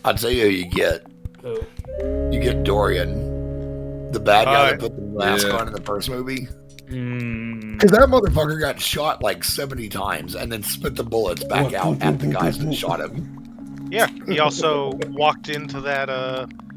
I'll tell you who you get. Who? You get Dorian, the bad guy that put the mask on in the first movie. Because that motherfucker got shot like 70 times and then spit the bullets back out at the guys that shot him. Yeah, he also walked into that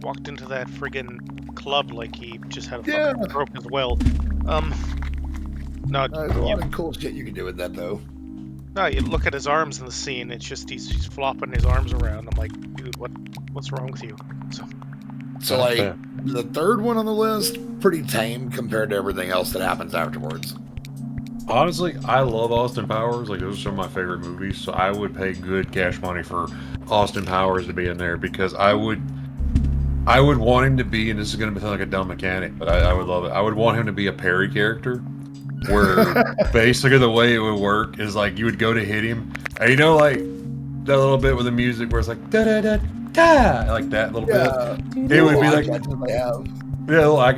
friggin' club like he just had a fucking stroke as well. No, there's a lot of cool shit you can do with that though. No, you look at his arms in the scene. It's just he's flopping his arms around. I'm like, dude, what's wrong with you? So like the third one on the list, pretty tame compared to everything else that happens afterwards. Honestly, I love Austin Powers. Like, those are some of my favorite movies. So I would pay good cash money for Austin Powers to be in there because I would want him to be, and this is going to sound like a dumb mechanic, but I would love it. I would want him to be a parry character, where basically the way it would work is like you would go to hit him, and you know, like that little bit with the music where it's like da da da da, like that little bit. It would be like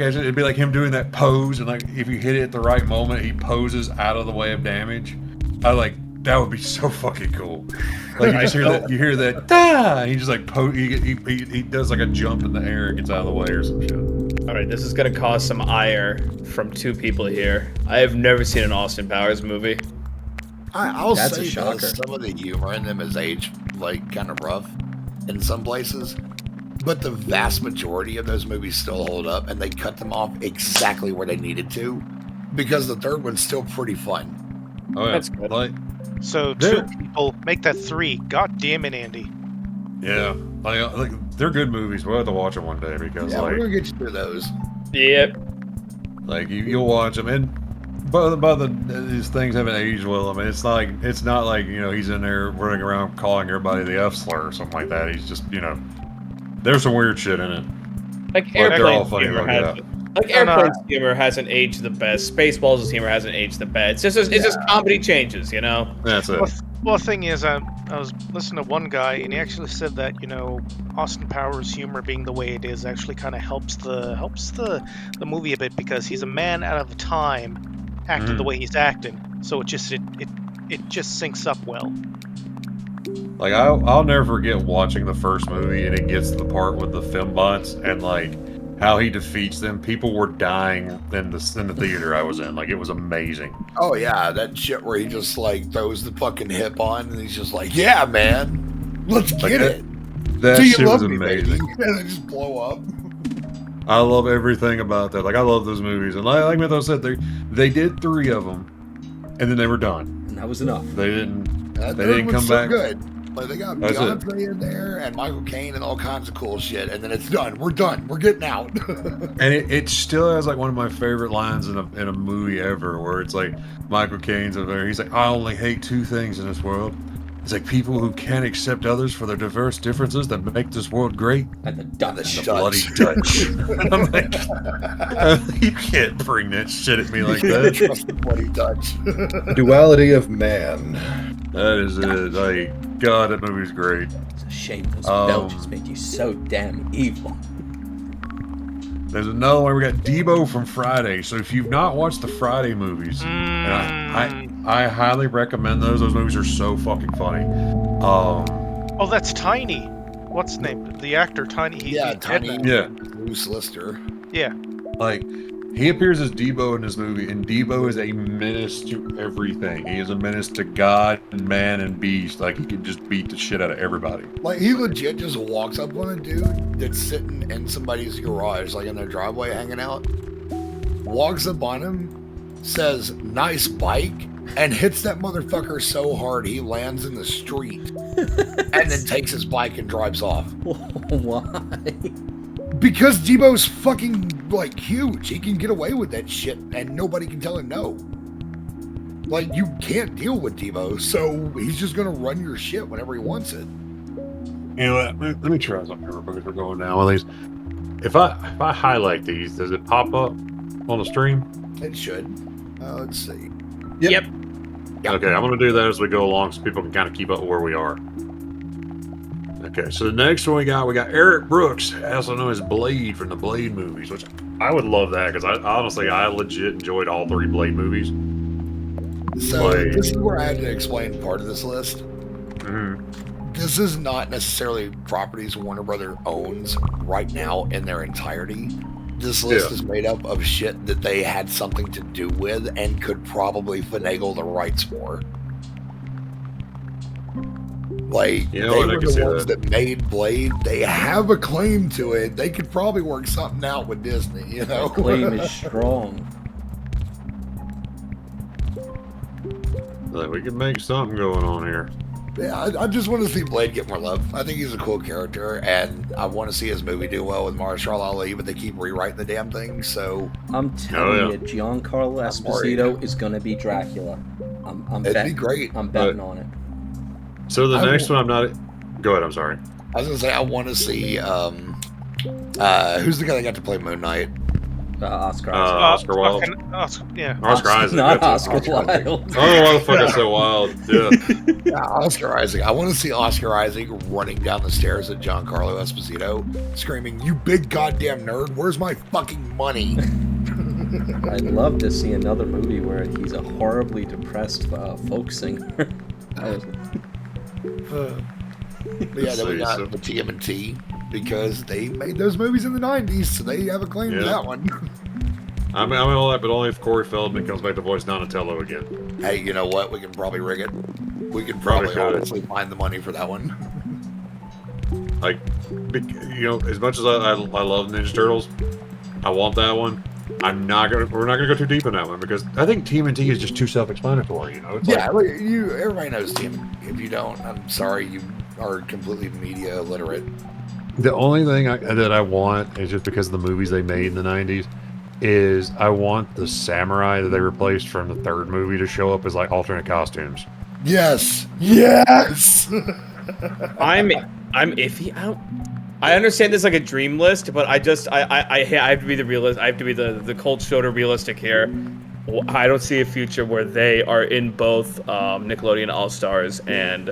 it'd be like him doing that pose, and like if you hit it at the right moment, he poses out of the way of damage. That would be so fucking cool. Like you hear that da, and he just like he does like a jump in the air and gets out of the way or some shit. All right, this is gonna cause some ire from two people here. I have never seen an Austin Powers movie. I'll say that some of the humor in them is aged like kind of rough in some places, but the vast majority of those movies still hold up, and they cut them off exactly where they needed to, because the third one's still pretty fun. Oh yeah, that's good. So two people make that three. God damn it, Andy. Yeah, like they're good movies. We'll have to watch them one day because we're gonna get you through those. Yep. Like you'll watch them, and these things haven't aged well. I mean, it's not like he's in there running around calling everybody the F slur or something like that. He's just there's some weird shit in it. Like Airplane humor hasn't aged the best. Spaceballs' humor hasn't aged the best. It's just comedy changes, That's it. Well, the thing is, I was listening to one guy, and he actually said that Austin Powers' humor being the way it is actually kind of helps the movie a bit, because he's a man out of time acting the way he's acting, so it just syncs up well. Like I'll never forget watching the first movie, and it gets to the part with the fembots and like how he defeats them. People were dying in the theater I was in. Like, it was amazing. Oh yeah, that shit where he just like throws the fucking hip on, and he's just like, "Yeah, man, let's get it." That shit was amazing. And they just blow up. I love everything about that. Like, I love those movies, and like Mythos said, they did 3 of them, and then they were done. And that was enough. They didn't come back. Good. Like, they got Beyonce in there and Michael Caine and all kinds of cool shit, and then it's done. We're done. We're getting out. And it still has like one of my favorite lines in a movie ever, where it's like Michael Caine's over there. He's like, "I only hate 2 things in this world. It's like people who can't accept others for their diverse differences that make this world great, and the bloody Dutch." I'm like, you can't bring that shit at me like that. Trust the bloody Dutch. Duality of man. That is it. Like, God, that movie's great. It's a shame those Belgians made you so damn evil. There's another one. We got Debo from Friday. So if you've not watched the Friday movies, and I highly recommend those. Those movies are so fucking funny. Oh, that's Tiny. What's his name? The actor Tiny. Tiny. Yeah. Bruce Lister. Yeah. Like, he appears as Debo in this movie, and Debo is a menace to everything. He is a menace to God and man and beast. Like, he can just beat the shit out of everybody. Like, he legit just walks up on a dude that's sitting in somebody's garage, like in their driveway hanging out, walks up on him, says, "Nice bike," and hits that motherfucker so hard he lands in the street, and then takes his bike and drives off. Why? Because Debo's fucking, like, huge. He can get away with that shit, and nobody can tell him no. Like, you can't deal with Debo, so he's just gonna run your shit whenever he wants it. You know what? Let me try something here because we're going down with these. If I highlight these, does it pop up on the stream? It should. Let's see. Yep. Okay, I'm going to do that as we go along so people can kind of keep up with where we are. Okay, so the next one we got Eric Brooks, also known as Blade from the Blade movies, which I would love that because I legit enjoyed all 3 Blade movies. So this is where I had to explain part of this list. Mm-hmm. this is not necessarily properties Warner Brother owns right now in their entirety. This list is made up of shit that they had something to do with and could probably finagle the rights for. Like, they were the ones that made Blade. They have a claim to it. They could probably work something out with Disney, you know? The claim is strong. Like, we can make something going on here. Yeah, I just want to see Blade get more love. I think he's a cool character, and I want to see his movie do well with Marshall Ali, but they keep rewriting the damn thing, so... I'm telling you, Giancarlo Esposito is going to be Dracula. It'd be great. I'm betting on it. So the next one I'm not... Go ahead, I'm sorry. I was going to say, I want to see... who's the guy that got to play Moon Knight? Oscar Wilde. Oscar Isaac. Not Oscar Wilde. Oh, why the fuck is so wild? Yeah. Oscar Isaac. I want to see Oscar Isaac running down the stairs at Giancarlo Esposito, screaming, "You big goddamn nerd! Where's my fucking money?" I'd love to see another movie where he's a horribly depressed folk singer. But yeah, then we got the TMNT. Because they made those movies in the 90s, so they have a claim to that one. I mean all that, but only if Corey Feldman comes back to voice Donatello again. Hey, you know what? We can probably rig it. We can probably honestly find the money for that one. Like, you know, as much as I love Ninja Turtles, I want that one. We're not gonna go too deep in that one because I think TMNT is just too self-explanatory. You know? It's everybody knows TMNT. If you don't, I'm sorry, you are completely media illiterate. The only thing that I want is just because of the movies they made in the 90s is I want the samurai that they replaced from the third movie to show up as like alternate costumes. Yes. I'm iffy. I understand this like a dream list, but I have to be the realist. I have to be the cold shoulder realistic here. I don't see a future where they are in both Nickelodeon All-Stars and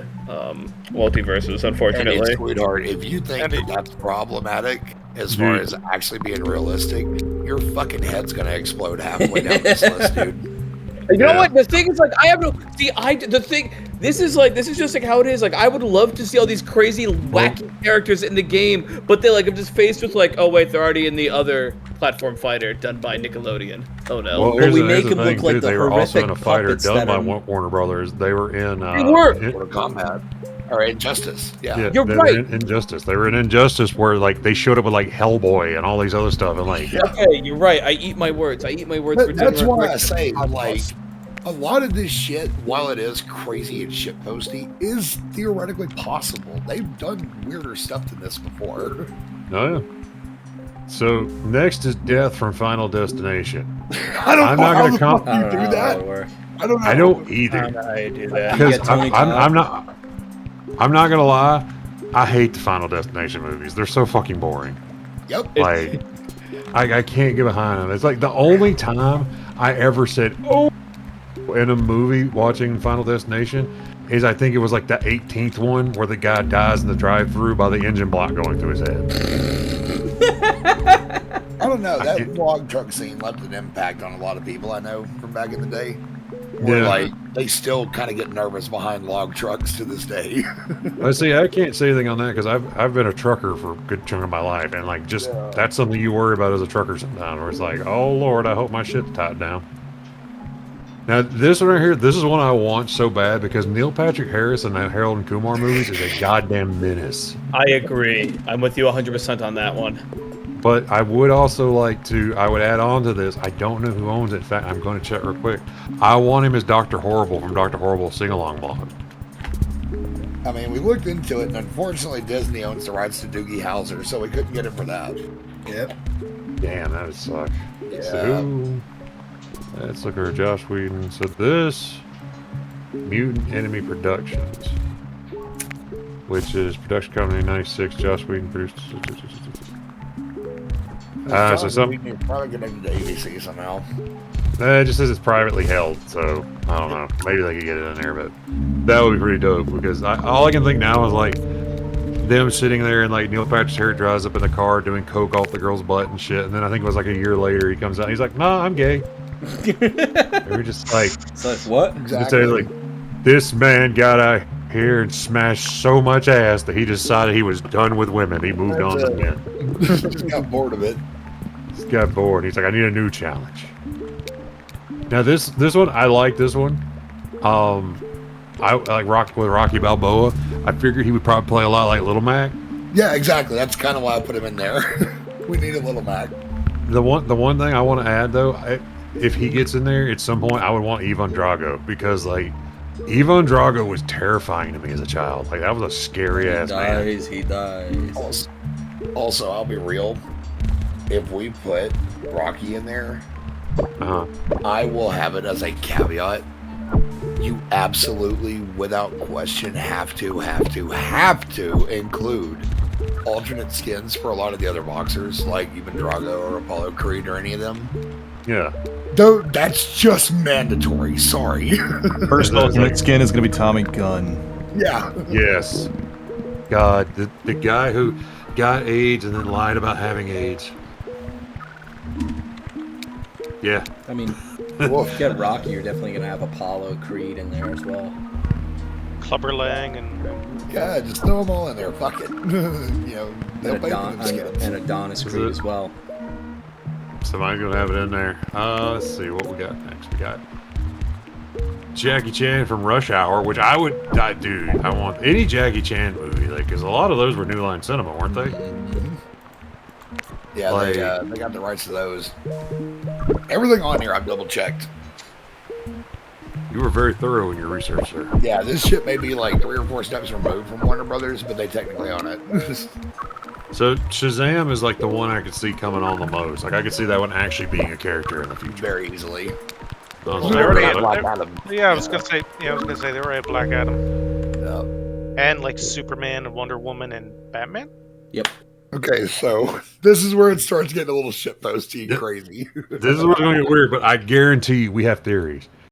Multiverses, unfortunately. And sweetheart, if you think that's problematic as far as actually being realistic, your fucking head's gonna explode halfway down this list, dude. You know what? The thing is, like, I have no... See, this is just, like, how it is. Like, I would love to see all these crazy, wacky characters in the game, but they, like, I'm just faced with, like, oh, wait, they're already in the other platform fighter done by Nickelodeon. Oh, no. Well, we make them look like they were also in a fighter done by Warner Brothers. They were in... Mortal Kombat. Or Injustice. Yeah you're right. Injustice. They were in Injustice where, like, they showed up with, like, Hellboy and all these other stuff. And, like... Okay, you're right. I eat my words. For that's why I say, like... A lot of this shit, while it is crazy and shitposty, is theoretically possible. They've done weirder stuff than this before. Oh, yeah. So, next is Death from Final Destination. I don't know how the fuck you do that. I don't know. I don't either. I don't know how you do that. Because I'm not gonna lie, I hate the Final Destination movies. They're so fucking boring. Yep. Like, I can't get behind them. It's like the only time I ever said, oh, in a movie watching Final Destination is I think it was like the 18th one where the guy dies in the drive-thru by the engine block going through his head. I don't know. That log truck scene left an impact on a lot of people I know from back in the day. Where, like, they still kind of get nervous behind log trucks to this day. I see. I can't say anything on that because I've been a trucker for a good chunk of my life, and like that's something you worry about as a trucker sometimes. Where it's like, oh Lord, I hope my shit's tied down. Now, this one right here, this is one I want so bad because Neil Patrick Harris in the Harold and Kumar movies is a goddamn menace. I agree. I'm with you 100% on that one. But I would also like to, I would add on to this, I don't know who owns it. In fact, I'm going to check real quick. I want him as Dr. Horrible from Dr. Horrible Sing-Along blog. I mean, we looked into it, and unfortunately Disney owns the rights to Doogie Howser, so we couldn't get it for that. Yep. Damn, that would suck. Yeah. So, let's look at Josh Whedon. So this, Mutant Enemy Productions, which is production company 96, Josh Whedon produced. So something. You're probably connected to ABC somehow. It just says it's privately held, so I don't know. Maybe they could get it in there, but that would be pretty dope because all I can think now is like them sitting there and like Neil Patrick Harris drives up in the car doing coke off the girl's butt and shit, and then I think it was like a year later he comes out and he's like, "Nah, I'm gay." They were just like, it's like what? Exactly. Like, this man got a here and smashed so much ass that he decided he was done with women. He moved on to men. Just got bored of it. Just got bored. He's like, I need a new challenge. Now this one, I like this one. I like Rocky Balboa. I figured he would probably play a lot like Little Mac. Yeah, exactly. That's kind of why I put him in there. We need a Little Mac. The one thing I want to add though, if he gets in there at some point, I would want Ivan Drago, because like Ivan Drago was terrifying to me as a child. Like that was a scary ass man. He dies. Also, I'll be real. If we put Rocky in there, I will have it as a caveat. You absolutely, without question, have to include alternate skins for a lot of the other boxers, like even Drago or Apollo Creed or any of them. Yeah. Though that's just mandatory. Sorry. First alternate skin is going to be Tommy Gunn. Yeah. Yes. God, the guy who got AIDS and then lied about having AIDS. Yeah. I mean, if you get Rocky, you're definitely going to have Apollo Creed in there as well. Clubber Lang and Yeah, just throw them all in there. Fuck it. You know, they'll pay for them skins. And Adonis Creed as well. Somebody's gonna have it in there. Let's see what we got next. We got Jackie Chan from Rush Hour, which I want any Jackie Chan movie, like, because a lot of those were New Line Cinema, weren't they? Yeah, Like- they got the rights to those. Everything on here I've double checked. You were very thorough in your research, sir. Yeah, this shit may be like 3 or 4 steps removed from Warner Brothers, but they technically own it. So Shazam is like the one I could see coming on the most. Like I could see that one actually being a character in the future. Very easily. So They already had Black Adam. I was gonna say they already had Black Adam Yeah. and like Superman and Wonder Woman and Batman. Okay, so this is where it starts getting a little shitposty and crazy. This is what's going to get weird, but I guarantee you we have theories.